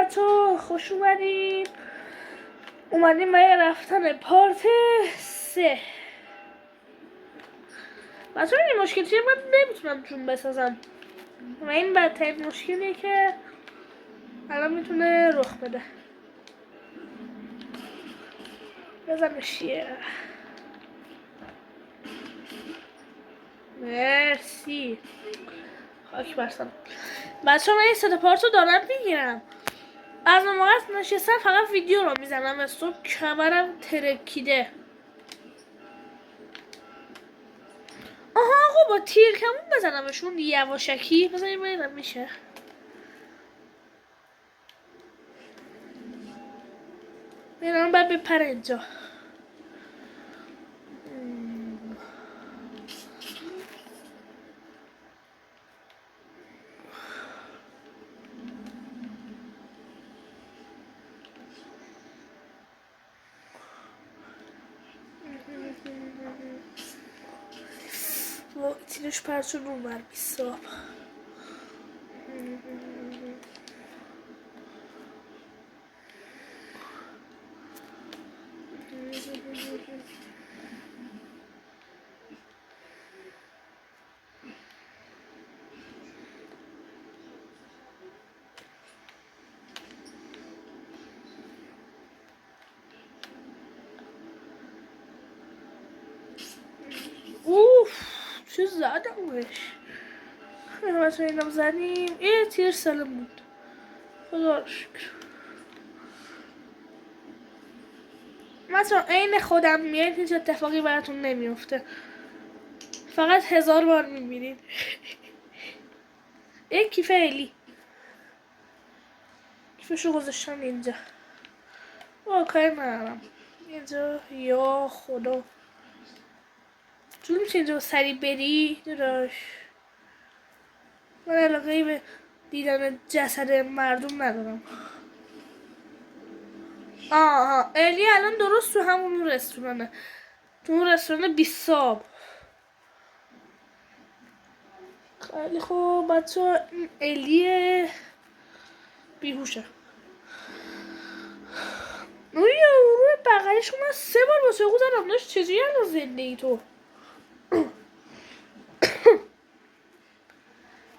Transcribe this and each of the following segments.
بچه ها خوش اومدین. اومدیم برای رفتن پارت 3. بچه ها این مشکل چیه؟ من نمیتونم جون بسازم و این بدترین مشکلیه که الان میتونه رخ بده. بزنش یه مرسی خاک برسم. بچه ها من این 3 پارت رو دارم میگیرم. از اون موقع نشستم فقط ویدیو رو میزنم. از صبح کمرم ترکیده. آها خب با تیر کمون بزنمشون یواشکی. بزنیم ببینم میشه. ببینم باید بپره اینجا. و تیرش پرچون رو بر بیستاب. اوف چه زدمش. مثلا اینم زدیم. تیر سالم بود خدا رو شکر. مثلا عین خودم میاد هیچ اتفاقی براتون نمیفته. فقط 1000 بار میبینید. کیف الی کیفشو گذاشتم اینجا. کاری ندارم اینجا. یا خدا جون میشه اینجا سری بری دراش. من علاقه به دیدن جسد مردم ندارم. آها الی الان درست تو همون رستورانه. تو اون رستوران بیساب. خیلی خوب بچه الی بیهوشه. روی بغلش من 3 بار با سقو زدم. داشت چجوری الان زنده ای تو؟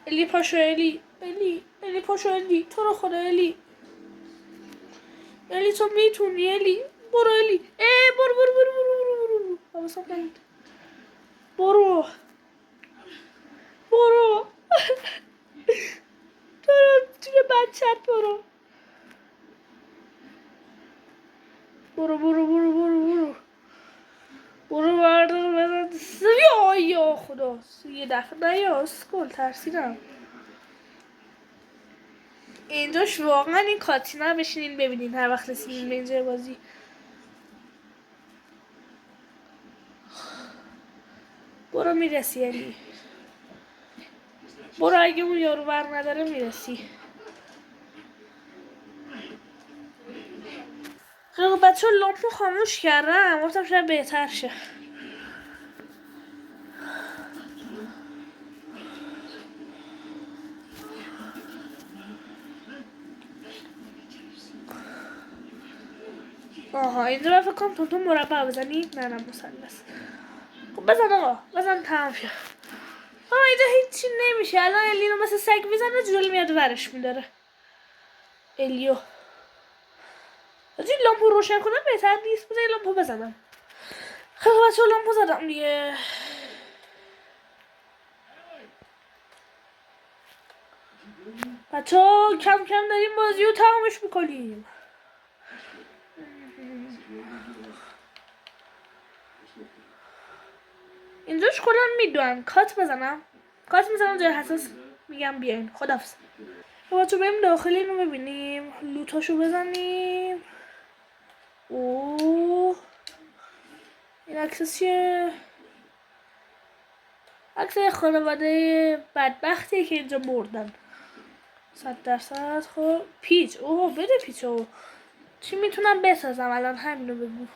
الی پاشو الی پاشو الی تو رو خدا الی تو میتونی الی. برو الی. برو حواسم نمید. برو تو رو توی بچت برو بردار بزن. یا خدا یه دفعه نیا اسکل ترسیدم. اینجاش واقعا این کاتینا بشینین ببینین هر وقت رسیدین به اینجا بازی. برو میرسی الی. برو اگه اون یارو بر نداره میرسی. خیلی بچه ها لامپو خاموش کردم. گفتم شاید بهتر شه. آها اینجا من فکر کنم تو مربع بزنی. نه مثلث. خب بزن آقا بزن تمام شد. اینجا هیچی نمیشه. الان الینو مثل سگ میزنه جلو میاد ورش میداره. الیو این لامپو روشن کنم بهتر نیست. بذار لامپو بزنم. خیلی بچه لامپو زدم دیگه. بچه کم کم داریم بازی رو تمامش میکنیم. اینجاش کلا میدونم کات بزنم. کات میزنم جای حساس میگم بیاین. خداحافظ. بچه بریم داخل اینو ببینیم. لوتاشو بزنیم. این عکس چیه؟ عکس خانواده بدبختیه که اینجا مردن 100%. خب پیچ. بده پیچو. چی میتونم بسازم الان همینو بگو.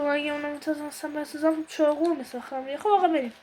اگه اونو میتونستم بسازم چاقو میساختم. خب آقا بریم.